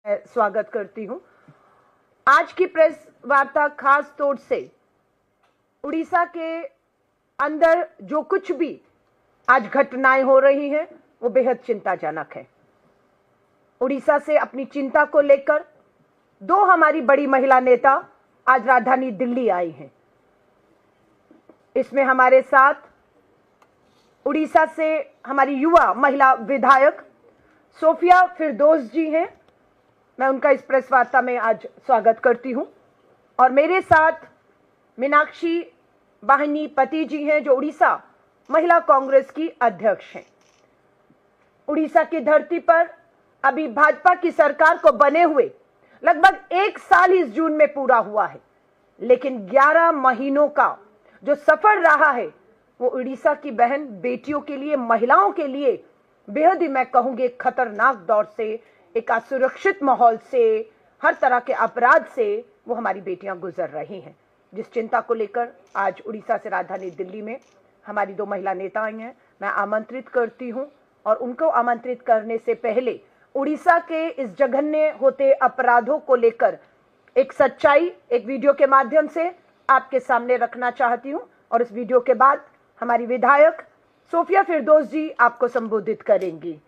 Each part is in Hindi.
स्वागत करती हूं। आज की प्रेस वार्ता खास तौर से उड़ीसा के अंदर जो कुछ भी आज घटनाएं हो रही हैं वो बेहद चिंताजनक है। उड़ीसा से अपनी चिंता को लेकर दो हमारी बड़ी महिला नेता आज राजधानी दिल्ली आई हैं। इसमें हमारे साथ उड़ीसा से हमारी युवा महिला विधायक सोफिया फिरदौस जी हैं। मैं उनका इस प्रेस वार्ता में आज स्वागत करती हूं। और मेरे साथ मीनाक्षी बाहिनीपति जी हैं जो उड़ीसा महिला कांग्रेस की अध्यक्ष हैं। उड़ीसा की धरती पर अभी भाजपा की सरकार को बने हुए लगभग 1 साल इस जून में पूरा हुआ है, लेकिन 11 महीनों का जो सफर रहा है वो उड़ीसा की बहन बेटियों के लिए, महिलाओं के लिए बेहद ही मैं कहूंगी खतरनाक दौर से, एक असुरक्षित माहौल से, हर तरह के अपराध से वो हमारी बेटियां गुजर रही हैं। जिस चिंता को लेकर आज उड़ीसा से राजधानी दिल्ली में हमारी दो महिला नेता आई हैं, मैं आमंत्रित करती हूं। और उनको आमंत्रित करने से पहले उड़ीसा के इस जघन्य होते अपराधों को लेकर एक सच्चाई एक वीडियो के माध्यम से आपके सामने रखना चाहती हूं। और इस वीडियो के बाद हमारी विधायक सोफिया फिरदौस जी आपको संबोधित करेंगी।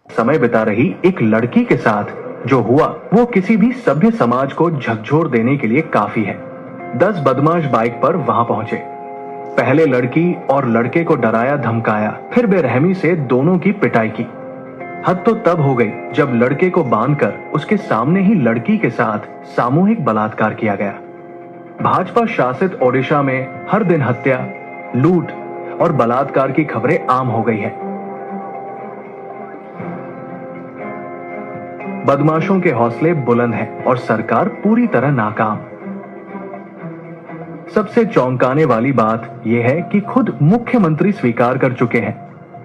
समय बिता रही एक लड़की के साथ जो हुआ वो किसी भी सभ्य समाज को झकझोर देने के लिए काफी है। 10 बदमाश बाइक पर वहां पहुंचे। पहले लड़की और लड़के को डराया धमकाया, फिर बेरहमी से दोनों की पिटाई की। हद तो तब हो गई जब लड़के को बांधकर उसके सामने ही लड़की के साथ सामूहिक बलात्कार किया गया। भाजपा शासित ओडिशा में हर दिन हत्या, लूट और बलात्कार की खबरें आम हो गई है। बदमाशों के हौसले बुलंद हैं और सरकार पूरी तरह नाकाम। सबसे चौंकाने वाली बात यह है कि खुद मुख्यमंत्री स्वीकार कर चुके हैं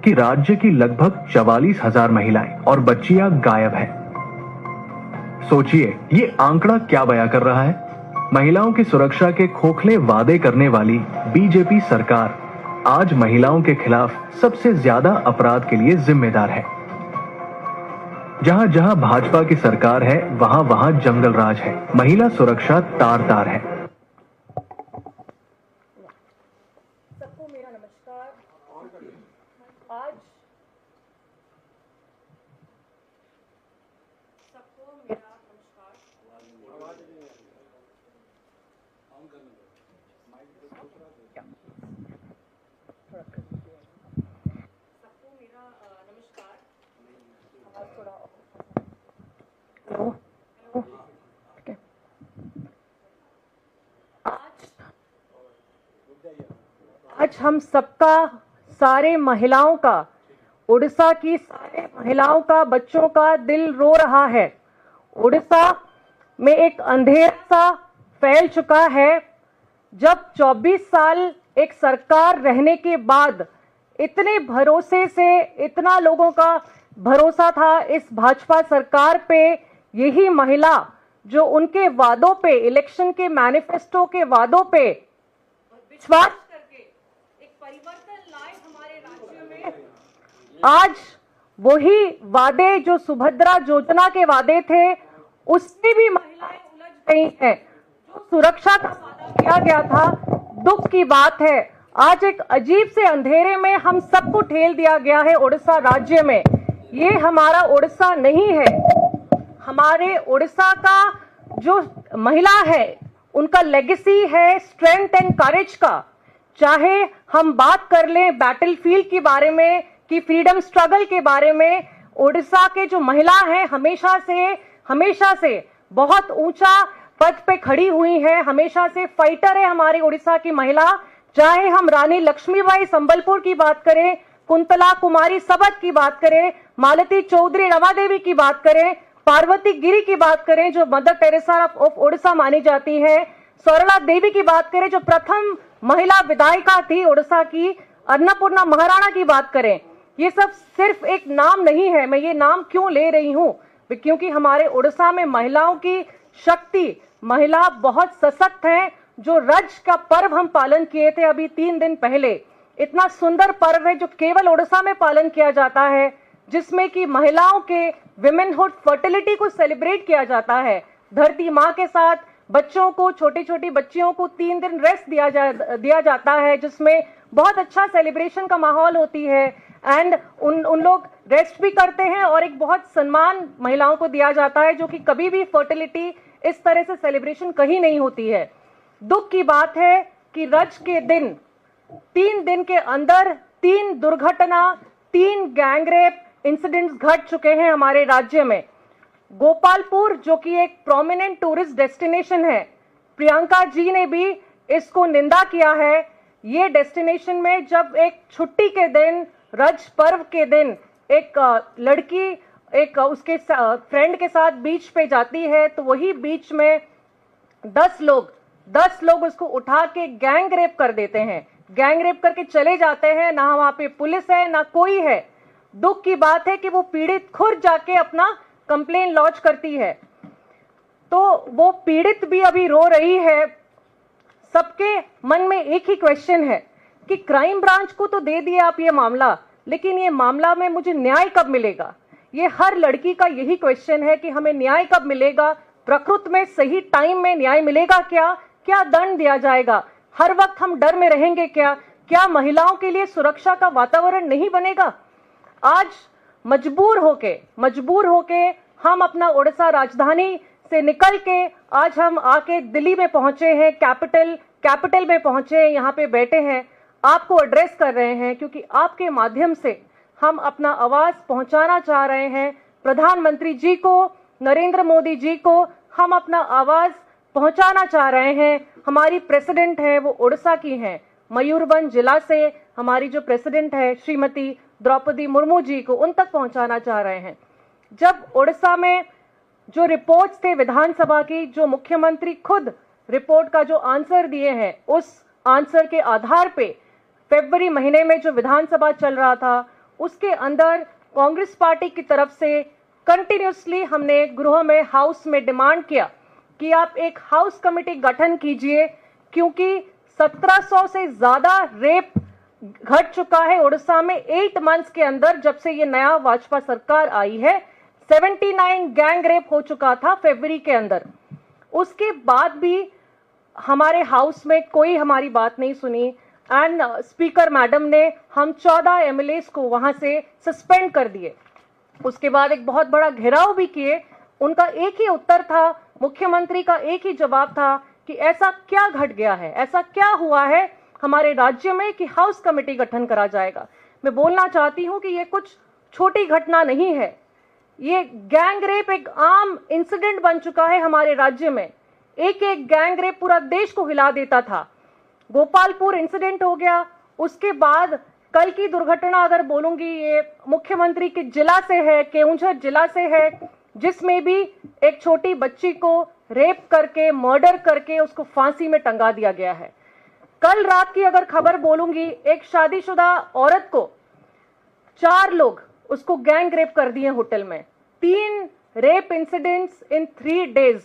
कि राज्य की लगभग 44,000 महिलाएं और बच्चियां गायब हैं। सोचिए ये आंकड़ा क्या बयां कर रहा है। महिलाओं की सुरक्षा के खोखले वादे करने वाली बीजेपी सरकार आज महिलाओं के खिलाफ सबसे ज्यादा अपराध के लिए जिम्मेदार है। जहां जहां भाजपा की सरकार है वहां वहां जंगल राज है। महिला सुरक्षा तार तार है। सबको मेरा नमस्कार। आज सबको मेरा नमस्कार। सबको मेरा नमस्कार। आवाज थोड़ा हेलो ठीक है। आज हम सबका, सारे महिलाओं का, उड़ीसा की सारे महिलाओं का, बच्चों का दिल रो रहा है। उड़ीसा में एक अंधेरा सा फैल चुका है। जब 24 साल एक सरकार रहने के बाद इतने भरोसे से, इतना लोगों का भरोसा था इस भाजपा सरकार पे, यही महिला जो उनके वादों पे, इलेक्शन के मैनिफेस्टो के वादों पे विश्वास करके एक परिवर्तन लाए हमारे राज्य में, आज वही वादे जो सुभद्रा योजना के वादे थे उससे भी महिलाएं उलझ गई हैं। जो सुरक्षा का वादा किया गया था, दुख की बात है आज एक अजीब से अंधेरे में हम सबको ठेल दिया गया है उड़ीसा राज्य में। ये हमारा उड़ीसा नहीं है। हमारे उड़ीसा का जो महिला है उनका लेगेसी है स्ट्रेंथ एंड करेज का। चाहे हम बात कर लें बैटलफील्ड के बारे में कि फ्रीडम स्ट्रगल के बारे में, उड़ीसा के जो महिला हैं हमेशा से बहुत ऊंचा पद पे खड़ी हुई है, हमेशा से फाइटर है हमारी उड़ीसा की महिला। चाहे हम रानी लक्ष्मीबाई संबलपुर की बात करें, कुंतला कुमारी सबत की बात करें, मालती चौधरी रमादेवी की बात करें, पार्वती गिरी की बात करें जो मदर टेरेसा ऑफ उड़ीसा मानी जाती है, सरला देवी की बात करें जो प्रथम महिला विधायिका थी उड़ीसा की, अन्नपूर्णा महाराणा की बात करें, ये सब सिर्फ एक नाम नहीं है। मैं ये नाम क्यों ले रही हूं? क्योंकि हमारे उड़ीसा में महिलाओं की शक्ति, महिला बहुत सशक्त हैं। जो रज का पर्व हम पालन किए थे अभी 3 दिन पहले, इतना सुंदर पर्व है जो केवल ओडिशा में पालन किया जाता है, जिसमें कि महिलाओं के विमेनहुड फर्टिलिटी को सेलिब्रेट किया जाता है। धरती माँ के साथ बच्चों को, छोटी छोटी बच्चियों को 3 दिन रेस्ट दिया जाता है, जिसमें बहुत अच्छा सेलिब्रेशन का माहौल होती है। एंड उन लोग रेस्ट भी करते हैं और एक बहुत सम्मान महिलाओं को दिया जाता है, जो कि कभी भी फर्टिलिटी इस तरह से सेलिब्रेशन कहीं नहीं होती है। दुख की बात है कि रज के दिन 3 दिन के अंदर 3 दुर्घटना, 3 गैंगरेप इंसिडेंट्स घट चुके हैं हमारे राज्य में। गोपालपुर, जो कि एक प्रोमिनेंट टूरिस्ट डेस्टिनेशन है, प्रियंका जी ने भी इसको निंदा किया है। ये डेस्टिनेशन में जब एक छुट्टी के दिन, रज पर्व के दिन, एक लड़की एक उसके फ्रेंड के साथ बीच पे जाती है, तो वही बीच में 10 लोग उसको उठा के गैंग रेप कर देते हैं, गैंग रेप करके चले जाते हैं। ना वहां पे पुलिस है, ना कोई है। दुख की बात है कि वो पीड़ित खुद जाके अपना कंप्लेन लॉन्च करती है, तो वो पीड़ित भी अभी रो रही है। सबके मन में एक ही क्वेश्चन है कि क्राइम ब्रांच को तो दे दिए आप ये मामला, लेकिन ये मामला में मुझे न्याय कब मिलेगा? ये हर लड़की का यही क्वेश्चन है कि हमें न्याय कब मिलेगा, प्रकृत में सही टाइम में न्याय मिलेगा क्या, क्या दंड दिया जाएगा, हर वक्त हम डर में रहेंगे क्या महिलाओं के लिए सुरक्षा का वातावरण नहीं बनेगा? आज मजबूर होके हम अपना ओडिशा राजधानी से निकल के आज हम आके दिल्ली में पहुंचे हैं, कैपिटल में पहुंचे हैं, यहाँ पे बैठे हैं, आपको एड्रेस कर रहे हैं, क्योंकि आपके माध्यम से हम अपना आवाज पहुंचाना चाह रहे हैं प्रधानमंत्री जी को, नरेंद्र मोदी जी को। हम अपना आवाज पहुंचाना चाह रहे हैं। हमारी प्रेसिडेंट है वो उड़ीसा की हैं, मयूरभंज जिला से हमारी जो प्रेसिडेंट है श्रीमती द्रौपदी मुर्मू जी को, उन तक पहुंचाना चाह रहे हैं। जब उड़ीसा में जो रिपोर्ट्स थे विधानसभा की, जो मुख्यमंत्री खुद रिपोर्ट का जो आंसर दिए हैं, उस आंसर के आधार पे फरवरी महीने में जो विधानसभा चल रहा था, उसके अंदर कांग्रेस पार्टी की तरफ से कंटिन्यूसली हमने गृह में, हाउस में डिमांड किया कि आप एक हाउस कमेटी गठन कीजिए, क्योंकि 1700 से ज्यादा रेप घट चुका है उड़ीसा में 8 मंथ्स के अंदर। जब से ये नया भाजपा सरकार आई है, 79 गैंग रेप हो चुका था फरवरी के अंदर। उसके बाद भी हमारे हाउस में कोई हमारी बात नहीं सुनी एंड स्पीकर मैडम ने हम 14 एमएलएस को वहां से सस्पेंड कर दिए। उसके बाद एक बहुत बड़ा घेराव भी किए। उनका एक ही उत्तर था, मुख्यमंत्री का एक ही जवाब था कि ऐसा क्या घट गया है, ऐसा क्या हुआ है हमारे राज्य में कि हाउस कमेटी गठन करा जाएगा। मैं बोलना चाहती हूं कि ये कुछ छोटी घटना नहीं है, ये गैंग रेप एक आम इंसिडेंट बन चुका है हमारे राज्य में। एक गैंग रेप पूरा देश को हिला देता था। गोपालपुर इंसिडेंट हो गया, उसके बाद कल की दुर्घटना अगर बोलूंगी, ये मुख्यमंत्री के जिला से है, केउंझर जिला से है, जिसमें भी एक छोटी बच्ची को रेप करके, मर्डर करके उसको फांसी में टंगा दिया गया है। कल रात की अगर खबर बोलूंगी, एक शादीशुदा औरत को 4 लोग उसको गैंग रेप कर दिए होटल में। 3 rape incidents in 3 days.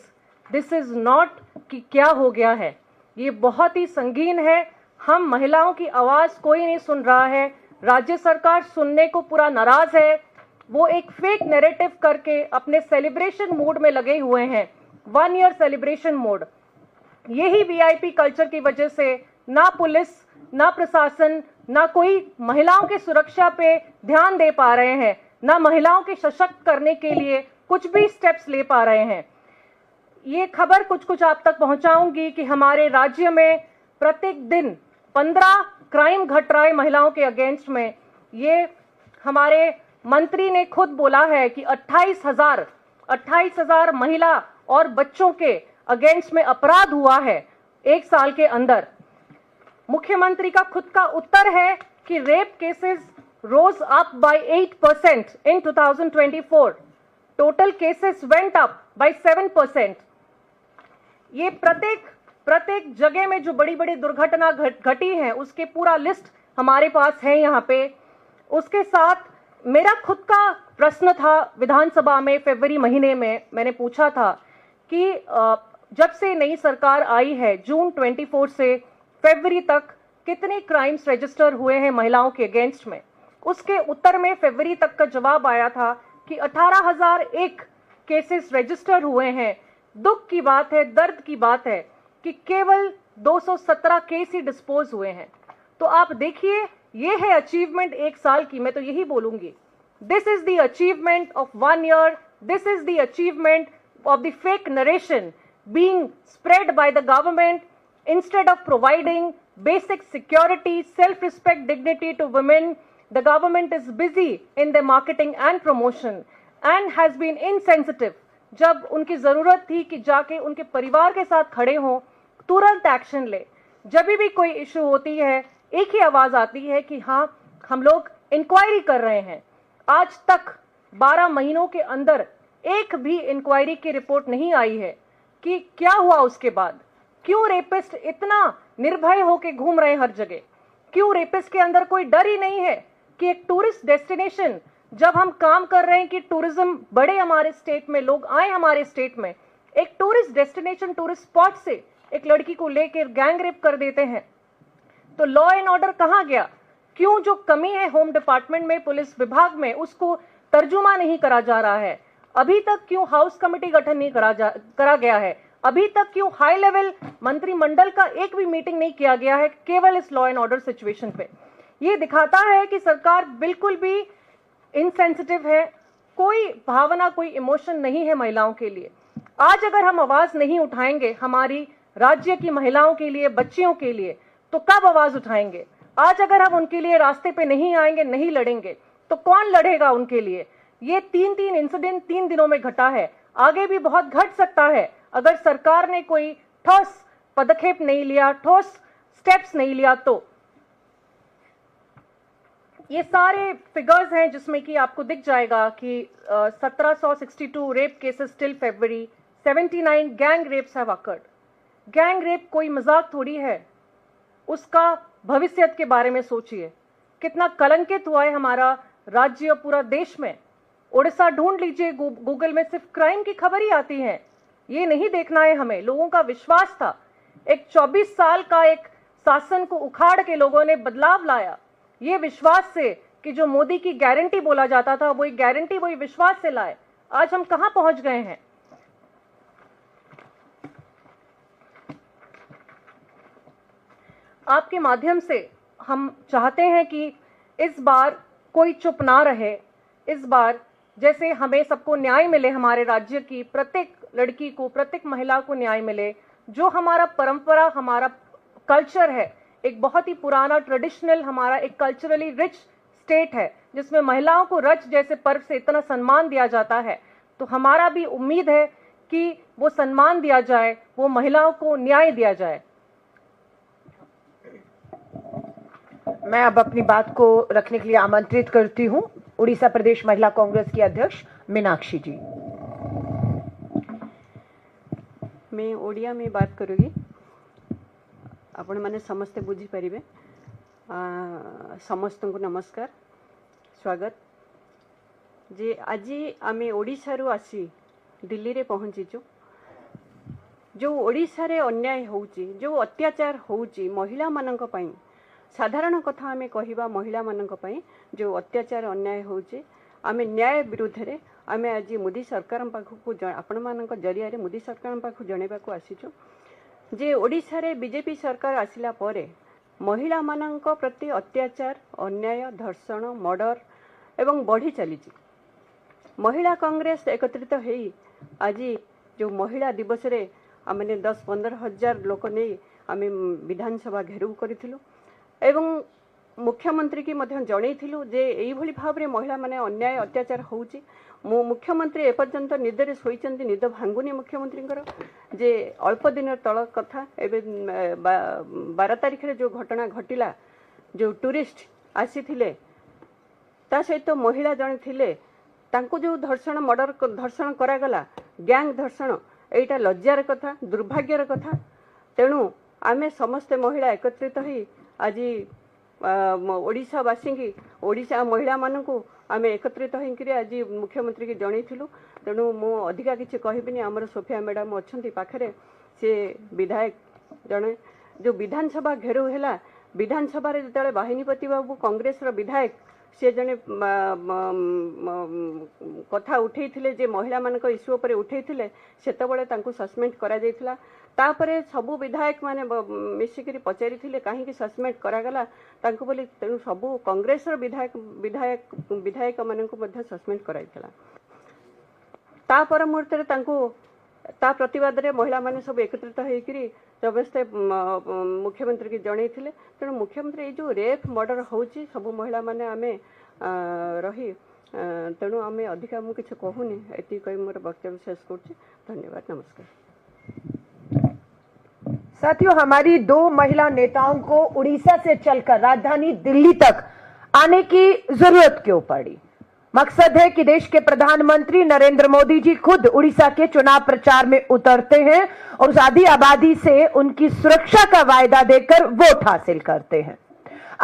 This is not कि क्या हो गया है, ये बहुत ही संगीन है। हम महिलाओं की आवाज कोई नहीं सुन रहा है, राज्य सरकार सुनने को पूरा नाराज है। वो एक फेक नैरेटिव करके अपने सेलिब्रेशन मूड में लगे हुए हैं, 1 ईयर सेलिब्रेशन मोड। यही वीआईपी कल्चर की वजह से ना पुलिस, ना प्रशासन, ना कोई महिलाओं की सुरक्षा पे ध्यान दे पा रहे हैं, ना महिलाओं के सशक्त करने के लिए कुछ भी स्टेप्स ले पा रहे हैं। ये खबर कुछ आप तक पहुंचाऊंगी कि हमारे राज्य में प्रत्येक दिन 15 क्राइम घट रहा है महिलाओं के अगेंस्ट में। ये हमारे मंत्री ने खुद बोला है कि 28,000 महिला और बच्चों के अगेंस्ट में अपराध हुआ है 1 साल के अंदर। मुख्यमंत्री का खुद का उत्तर है कि rape cases rose up by 8% in 2024, total cases went up by 7%। ये प्रत्येक जगह में जो बड़ी बड़ी दुर्घटना घटी है, उसके पूरा लिस्ट हमारे पास है यहाँ पे। उसके साथ मेरा खुद का प्रश्न था विधानसभा में फरवरी महीने में, मैंने पूछा था कि जब से नई सरकार आई है, जून 24 से फरवरी तक कितने क्राइम्स रजिस्टर हुए हैं महिलाओं के अगेंस्ट में, उसके उत्तर में फरवरी तक का जवाब आया था कि 18,001 केसेस रजिस्टर हुए हैं। दुख की बात है, दर्द की बात है कि केवल 217 केस ही डिस्पोज हुए हैं। तो आप देखिए, ये है अचीवमेंट एक साल की। मैं तो यही बोलूंगी, this is the achievement of 1 year, this is the achievement of the fake narration being spread by the government instead of providing basic security, self-respect, dignity to women. The government is busy in their marketing and promotion and has been insensitive जब उनकी जरूरत थी कि जाके उनके परिवार के साथ खड़े हों, तुरंत एक्शन ले। जब भी कोई इशू होती है एक ही आवाज आती है कि हाँ हम लोग इंक्वायरी कर रहे हैं। आज तक 12 महीनों के अंदर एक भी इंक्वायरी की रिपोर्ट नहीं आई है कि क्या हुआ उसके बाद। क्यों रेपिस्ट इतना निर्भय होकर घूम रहे हैं हर जगह? क्यों रेपिस्ट के अंदर कोई डर ही नहीं है कि एक टूरिस्ट डेस्टिनेशन, जब हम काम कर रहे हैं कि टूरिज्म बढ़े हमारे स्टेट में, लोग आए हमारे स्टेट में, एक टूरिस्ट डेस्टिनेशन, टूरिस्ट स्पॉट से एक लड़की को लेकर गैंग रेप कर देते हैं, तो लॉ एंड ऑर्डर कहां गया? क्यों जो कमी है होम डिपार्टमेंट में, पुलिस विभाग में, उसको तर्जुमा नहीं करा जा रहा है? अभी तक क्यों हाउस कमेटी गठन नहीं करा गया है? अभी तक क्यों हाई लेवल मंत्रिमंडल का एक भी मीटिंग नहीं किया गया है केवल इस लॉ एंड ऑर्डर सिचुएशन पे? ये दिखाता है कि सरकार बिल्कुल भी इनसेंसिटिव है, कोई भावना, कोई इमोशन नहीं है महिलाओं के लिए। आज अगर हम आवाज नहीं उठाएंगे हमारी राज्य की महिलाओं के लिए, बच्चियों के लिए, तो कब आवाज उठाएंगे? आज अगर हम उनके लिए रास्ते पे नहीं आएंगे, नहीं लड़ेंगे, तो कौन लड़ेगा उनके लिए? ये 3 इंसिडेंट 3 दिनों में घटा है, आगे भी बहुत घट सकता है अगर सरकार ने कोई ठोस पदक्षेप नहीं लिया, ठोस स्टेप्स नहीं लिया। तो ये सारे फिगर्स हैं जिसमें कि आपको दिख जाएगा कि 1762 rape cases till February, 79 gang rapes have occurred. Gang rape कोई मजाक थोड़ी है, उसका भविष्य के बारे में सोचिए। कितना कलंकित हुआ है हमारा राज्य, पूरा देश में। उड़ीसा ढूंढ लीजिए, गूगल में सिर्फ क्राइम की खबर ही आती है। ये नहीं देखना है हमें। लोगों का विश्वास था, एक 24 साल का एक शासन को उखाड़ के लोगों ने बदलाव लाया, ये विश्वास से कि जो मोदी की गारंटी बोला जाता था, वही गारंटी, वही विश्वास से लाए। आज हम कहां पहुंच गए हैं? आपके माध्यम से हम चाहते हैं कि इस बार कोई चुप ना रहे। इस बार जैसे हमें सबको न्याय मिले, हमारे राज्य की प्रत्येक लड़की को, प्रत्येक महिला को न्याय मिले। जो हमारा परंपरा, हमारा कल्चर है, एक बहुत ही पुराना ट्रेडिशनल, हमारा एक कल्चरली रिच स्टेट है जिसमें महिलाओं को रज जैसे पर्व से इतना सम्मान दिया जाता है, तो हमारा भी उम्मीद है कि वो सम्मान दिया जाए, वो महिलाओं को न्याय दिया जाए। मैं अब अपनी बात को रखने के लिए आमंत्रित करती हूं उड़ीसा प्रदेश महिला कांग्रेस की अध्यक्ष मीनाक्षी जी। मैं ओडिया में बात करूँगी, आपण मैंने समस्ते बुझी पारिबे। समस्त को नमस्कार, स्वागत। जे आज आम ओडिशा रु आसी दिल्ली रे पहुँचीचु। जो ओडिशा रे अन्याय होउची, जो अत्याचार होउची महिला मानक पई, साधारण कथा आमे कहिबा महिला मानक पई जो अत्याचार अन्याय होउची, आमे न्याय विरुद्ध रे आमे आज मोदी सरकार पाखु आपण मानक जरिया रे मोदी सरकार पाखु जणेबा को आसीचु जे ओडिशा रे बीजेपी सरकार आसिला परे महिला मानक प्रति अत्याचार, अन्याय, धर्षण, मर्डर एवं बढ़ी चलीची। महिला कांग्रेस एकत्रित हेई आज जो महिला दिवस रे आमने 10-15 हजार लोक नहीं आम विधानसभा घेराव करूँ एवं मुख्यमंत्री की जनईलु जे यही भाव में महिला माने अन्याय अत्याचार होउची। मुख्यमंत्री एपर्यंत निदरे शोइचंती, निद भांगुनी मुख्यमंत्री जे अल्प दिन तल कथा। एवं 12 तारिख रे जो घटना घटिला, जो टूरिस्ट आसी थिले ता सहित महिला जने थिले, तांको जो धर्षण, मर्डर, धर्षण करागला, गैंग धर्षण, एटा लज्जार कथा, दुर्भाग्यर कथा। तेणु आमे समस्त महिला एकत्रित होई आज ओडिशावासी की, ओडिशा महिला मानक आम एकत्रित होकर आज मुख्यमंत्री की जनईलु। तेणु मु अधिका किसी कहबिनी, आमर सोफिया मैडम अच्छा पाखे, सी विधायक जड़े जो विधानसभा घेराव है विधानसभा जो बाहिनीपति बाबू कांग्रेस विधायक सी जड़े कथा उठे जे महिला मान इश्यू पर उठे से सस्पेंड करा जाइथिला। तापरे सबू विधायक माने मिसिकरी पचारि कहीं सस्पेंड करागला तांको बोली तेणु सबू कांग्रेस विधायक विधायक विधायक मान सस्पेंड कराइथिला। तापर मुहूर्त ता प्रतिवाद रे महिला माने सब एकत्रित होइकरी समस्ते मुख्यमंत्री की जणै थिले। तेणु मुख्यमंत्री ये जो रेप मर्डर होउची सब महिला माने आमे रही तेणु आमे अधिका मु किछ कहूनी एति कहि मोर वक्तव्य शेष करछि। धन्यवाद, नमस्कार। साथियों, हमारी दो महिला नेताओं को उड़ीसा से चलकर राजधानी दिल्ली तक आने की जरूरत क्यों पड़ी? मकसद है कि देश के प्रधानमंत्री नरेंद्र मोदी जी खुद उड़ीसा के चुनाव प्रचार में उतरते हैं और उस आधी आबादी से उनकी सुरक्षा का वायदा देकर वोट हासिल करते हैं।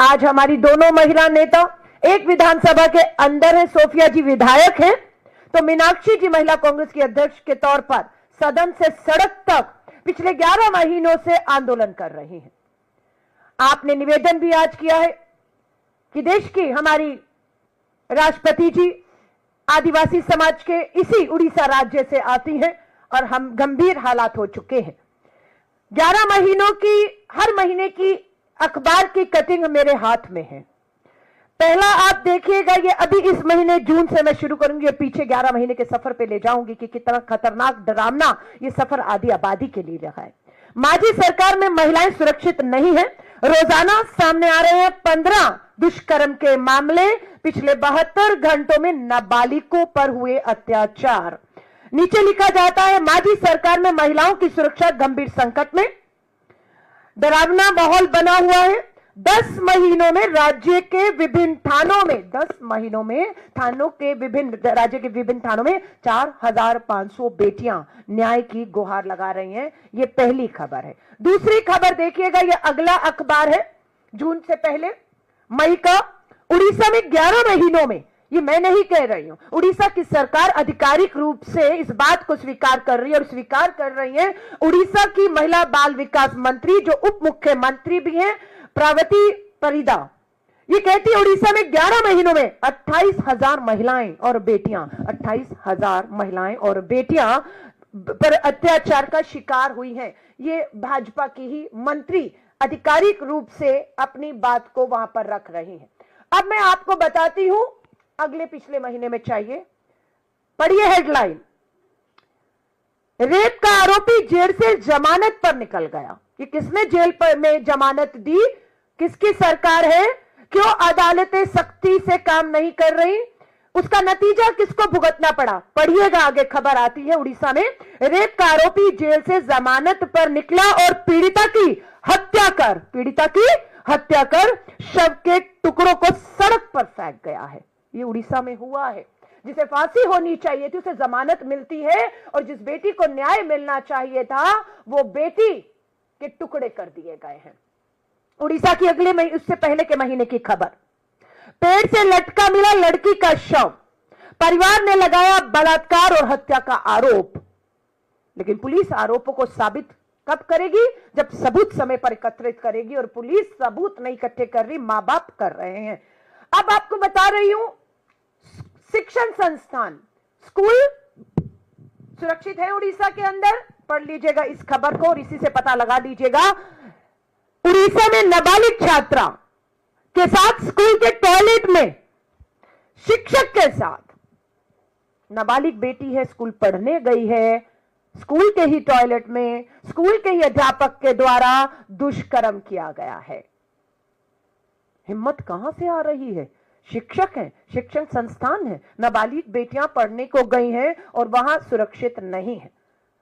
आज हमारी दोनों महिला नेता एक विधानसभा के अंदर है, सोफिया जी विधायक हैं, तो मीनाक्षी जी महिला कांग्रेस की अध्यक्ष के तौर पर सदन से सड़क तक पिछले 11 महीनों से आंदोलन कर रही हैं। आपने निवेदन भी आज किया है कि देश की हमारी राष्ट्रपति जी आदिवासी समाज के इसी उड़ीसा राज्य से आती हैं और हम गंभीर हालात हो चुके हैं। 11 महीनों की हर महीने की अखबार की कटिंग मेरे हाथ में है। पहला आप देखिएगा, ये अभी इस महीने जून से मैं शुरू करूंगी, पीछे 11 महीने के सफर पे ले जाऊंगी कि कितना खतरनाक डरावना ये सफर आधी आबादी के लिए रहा है। माजी सरकार में महिलाएं सुरक्षित नहीं है। रोजाना सामने आ रहे हैं 15 दुष्कर्म के मामले, पिछले 72 घंटों में नाबालिगों पर हुए अत्याचार। नीचे लिखा जाता है माजी सरकार में महिलाओं की सुरक्षा गंभीर संकट में, डरावना माहौल बना हुआ है। 10 महीनों में राज्य के विभिन्न थानों में 10 महीनों में थानों के विभिन्न राज्य के विभिन्न थानों में 4500 बेटियां न्याय की गुहार लगा रही हैं। ये पहली खबर है। दूसरी खबर देखिएगा, ये अगला अखबार है जून से पहले मई का। उड़ीसा में 11 महीनों में, ये मैं नहीं कह रही हूं, उड़ीसा की सरकार आधिकारिक रूप से इस बात को स्वीकार कर रही है और स्वीकार कर रही है उड़ीसा की महिला बाल विकास मंत्री जो उप मुख्यमंत्री भी हैं, प्रावती परिदा। ये कहती है उड़ीसा में 11 महीनों में 28,000 महिलाएं और बेटियां 28,000 महिलाएं और बेटियां पर अत्याचार का शिकार हुई हैं। ये भाजपा की ही मंत्री आधिकारिक रूप से अपनी बात को वहां पर रख रही हैं। अब मैं आपको बताती हूं अगले पिछले महीने में चाहिए, पढ़िए हेडलाइन, रेप का आरोपी जेल से जमानत पर निकल गया। ये किसने जेल पर में जमानत दी? किसकी सरकार है? क्यों अदालतें सख्ती से काम नहीं कर रही? उसका नतीजा किसको भुगतना पड़ा? पढ़िएगा, आगे खबर आती है। उड़ीसा में रेप का आरोपी जेल से जमानत पर निकला और पीड़िता की हत्या कर शव के टुकड़ों को सड़क पर फेंक गया है। ये उड़ीसा में हुआ है। जिसे फांसी होनी चाहिए थी उसे जमानत मिलती है और जिस बेटी को न्याय मिलना चाहिए था वो बेटी के टुकड़े कर दिए गए हैं। उड़ीसा की अगले महीने, उससे पहले के महीने की खबर, पेड़ से लटका मिला लड़की का शव, परिवार ने लगाया बलात्कार और हत्या का आरोप। लेकिन पुलिस आरोपों को साबित कब करेगी? जब सबूत समय पर एकत्रित करेगी और पुलिस सबूत नहीं इकट्ठे कर रही, मां बाप कर रहे हैं। अब आपको बता रही हूं, शिक्षण संस्थान, स्कूल सुरक्षित है उड़ीसा के अंदर। पढ़ लीजिएगा इस खबर को और इसी से पता लगा लीजिएगा। उड़ीसा में नाबालिग छात्रा के साथ स्कूल के टॉयलेट में शिक्षक के साथ, नाबालिग बेटी है, स्कूल पढ़ने गई है, स्कूल के ही टॉयलेट में स्कूल के ही अध्यापक के द्वारा दुष्कर्म किया गया है। हिम्मत कहां से आ रही है? शिक्षक हैं, शिक्षण संस्थान है, नाबालिग बेटियां पढ़ने को गई हैं और वहां सुरक्षित नहीं है।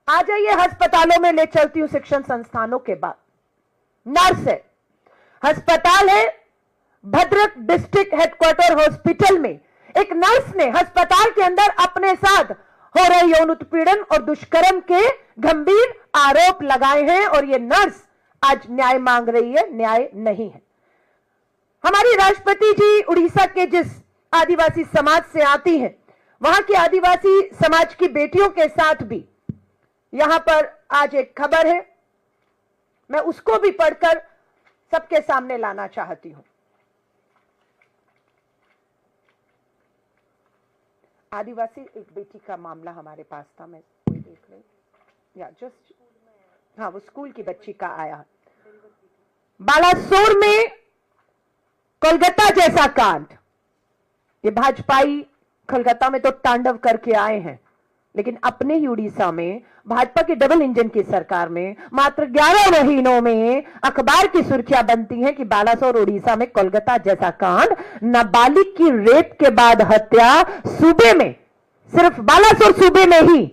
आ जाइए अस्पतालों में, ले चलती हूं शिक्षण संस्थानों के बाद। नर्स है, अस्पताल है भद्रक डिस्ट्रिक्ट हेडक्वार्टर हॉस्पिटल में एक नर्स ने अस्पताल के अंदर अपने साथ हो रहे यौन उत्पीड़न और दुष्कर्म के गंभीर आरोप लगाए हैं और यह नर्स आज न्याय मांग रही है। न्याय नहीं है। हमारी राष्ट्रपति जी उड़ीसा के जिस आदिवासी समाज से आती हैं, वहां की आदिवासी समाज की बेटियों के साथ भी यहां पर आज एक खबर है, मैं उसको भी पढ़कर सबके सामने लाना चाहती हूं। आदिवासी एक बेटी का मामला हमारे पास था, मैं कोई देख रही या जस्ट, हाँ वो स्कूल की बच्ची का आया। बालासोर में कोलकाता जैसा कांड, ये भाजपाई कोलकाता में तो तांडव करके आए हैं, लेकिन अपने ही उड़ीसा में भाजपा की डबल इंजन की सरकार में मात्र 11 महीनों में अखबार की सुर्खियां बनती हैं कि बालासोर उड़ीसा में कोलकाता जैसा कांड, नाबालिग की रेप के बाद हत्या, सूबे में सिर्फ बालासोर सूबे में ही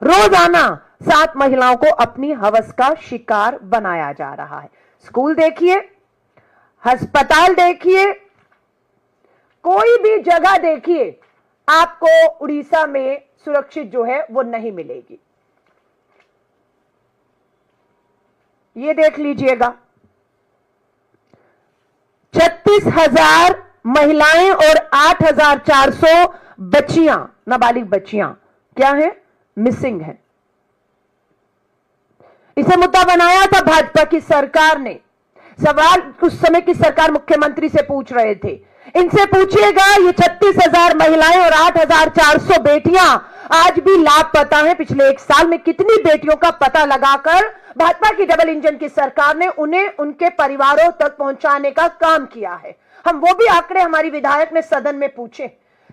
रोजाना 7 महिलाओं को अपनी हवस का शिकार बनाया जा रहा है। स्कूल देखिए, अस्पताल देखिए, कोई भी जगह देखिए, आपको उड़ीसा में सुरक्षित जो है वो नहीं मिलेगी। ये देख लीजिएगा, 36,000 महिलाएं और 8,400 बच्चियां, नाबालिग बच्चियां क्या है, मिसिंग है। इसे मुद्दा बनाया था भाजपा की सरकार ने। सवाल उस समय की सरकार मुख्यमंत्री से पूछ रहे थे, इनसे पूछिएगा ये 36,000 महिलाएं और 8,400 बेटियां आज भी लापता हैं। पिछले 1 साल में कितनी बेटियों का पता लगाकर भाजपा की डबल इंजन की सरकार ने उन्हें उनके परिवारों तक पहुंचाने का काम किया है। हम वो भी आंकड़े हमारी विधायक ने सदन में पूछे।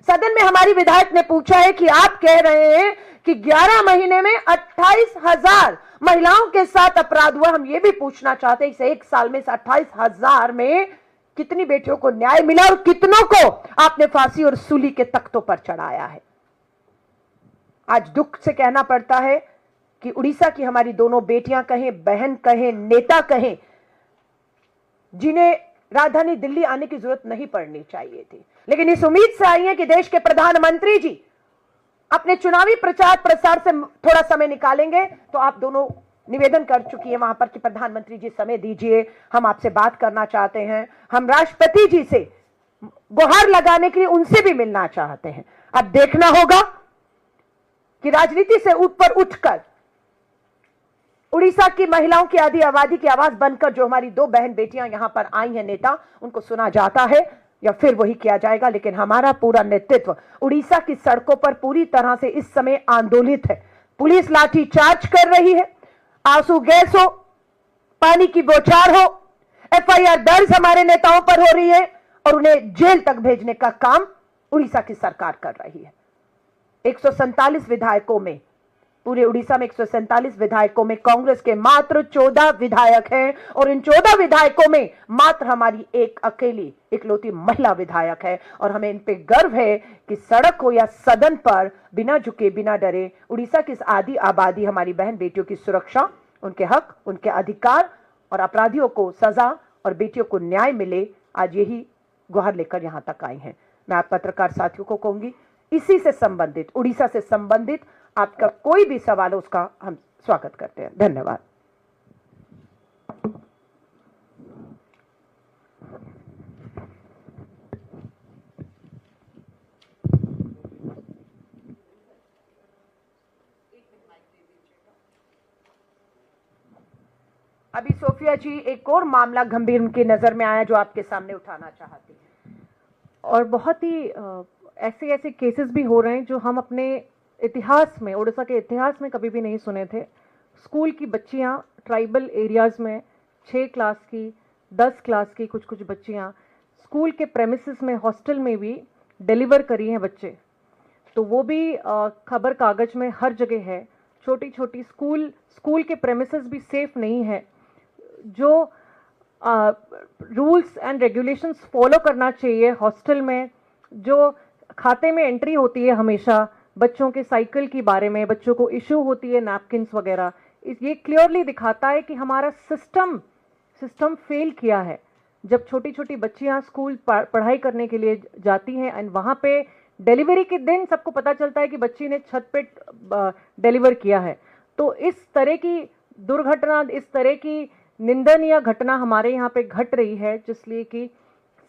सदन में हमारी विधायक ने पूछा है कि आप कह रहे हैं कि 11 महीने में 28,000 महिलाओं के साथ अपराध हुआ। हम ये भी पूछना चाहते हैं इस 1 साल में, इस 28,000 में कितनी बेटियों को न्याय मिला और कितनों को आपने फांसी और सूली के तख्तों पर चढ़ाया है। आज दुख से कहना पड़ता है कि उड़ीसा की हमारी दोनों बेटियां कहें, बहन कहें, नेता कहें, जिन्हें राजधानी दिल्ली आने की जरूरत नहीं पड़नी चाहिए थी, लेकिन इस उम्मीद से आई है कि देश के प्रधानमंत्री जी अपने चुनावी प्रचार प्रसार से थोड़ा समय निकालेंगे। तो आप दोनों निवेदन कर चुकी है वहां पर कि प्रधानमंत्री जी समय दीजिए, हम आपसे बात करना चाहते हैं, हम राष्ट्रपति जी से गुहार लगाने के लिए उनसे भी मिलना चाहते हैं। अब देखना होगा कि राजनीति से ऊपर उठकर उड़ीसा की महिलाओं की आधी आबादी की आवाज बनकर जो हमारी 2 बहन बेटियां यहां पर आई हैं नेता, उनको सुना जाता है या फिर वही किया जाएगा। लेकिन हमारा पूरा नेतृत्व उड़ीसा की सड़कों पर पूरी तरह से इस समय आंदोलित है। पुलिस लाठी चार्ज कर रही है, आंसू गैस हो, पानी की बौछार हो, एफआईआर दर्ज हमारे नेताओं पर हो रही है और उन्हें जेल तक भेजने का काम उड़ीसा की सरकार कर रही है। 147 विधायकों में, पूरे उड़ीसा में 147 विधायकों में कांग्रेस के मात्र 14 विधायक हैं और इन 14 विधायकों में मात्र हमारी एक अकेली इकलौती महिला विधायक है। और हमें इन पे गर्व है कि सड़क हो या सदन पर बिना झुके, बिना डरे उड़ीसा की इस आधी आबादी हमारी बहन बेटियों की सुरक्षा, उनके हक, उनके अधिकार और अपराधियों को सजा और बेटियों को न्याय मिले, आज यही गुहार लेकर यहां तक आई हैं। मैं आप पत्रकार साथियों को कहूंगी, इसी से संबंधित, उड़ीसा से संबंधित आपका कोई भी सवाल हो उसका हम स्वागत करते हैं। धन्यवाद। अभी सोफिया जी एक और मामला गंभीर उनकी नजर में आया जो आपके सामने उठाना चाहती हैं। और बहुत ही ऐसे केसेस भी हो रहे हैं जो हम अपने इतिहास में, उड़ीसा के इतिहास में कभी भी नहीं सुने थे। स्कूल की बच्चियां ट्राइबल एरियाज में 6 क्लास की, 10 क्लास की कुछ बच्चियां स्कूल के प्रेमिसेस में, हॉस्टल में भी डिलीवर करी हैं बच्चे। तो वो भी खबर कागज में हर जगह है। छोटी छोटी स्कूल के प्रेमिसेस भी सेफ नहीं है। जो रूल्स एंड रेगुलेशंस फॉलो करना चाहिए हॉस्टल में, जो खाते में एंट्री होती है हमेशा बच्चों के साइकिल के बारे में, बच्चों को इशू होती है नैपकिन्स वगैरह, ये क्लियरली दिखाता है कि हमारा सिस्टम फेल किया है। जब छोटी छोटी बच्चियां स्कूल पढ़ाई करने के लिए जाती हैं एंड वहाँ पे डिलीवरी के दिन सबको पता चलता है कि बच्ची ने छत पे डिलीवर किया है, तो इस तरह की दुर्घटना, इस तरह की निंदनीय घटना हमारे यहाँ पे घट रही है, जिसलिए कि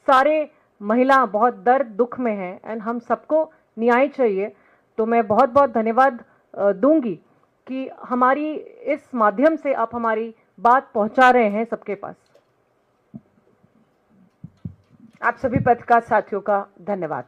सारे महिला बहुत दर्द दुख में हैं एंड हम सबको न्याय चाहिए। तो मैं बहुत बहुत धन्यवाद दूंगी कि हमारी इस माध्यम से आप हमारी बात पहुंचा रहे हैं सबके पास। आप सभी पत्रकार साथियों का धन्यवाद।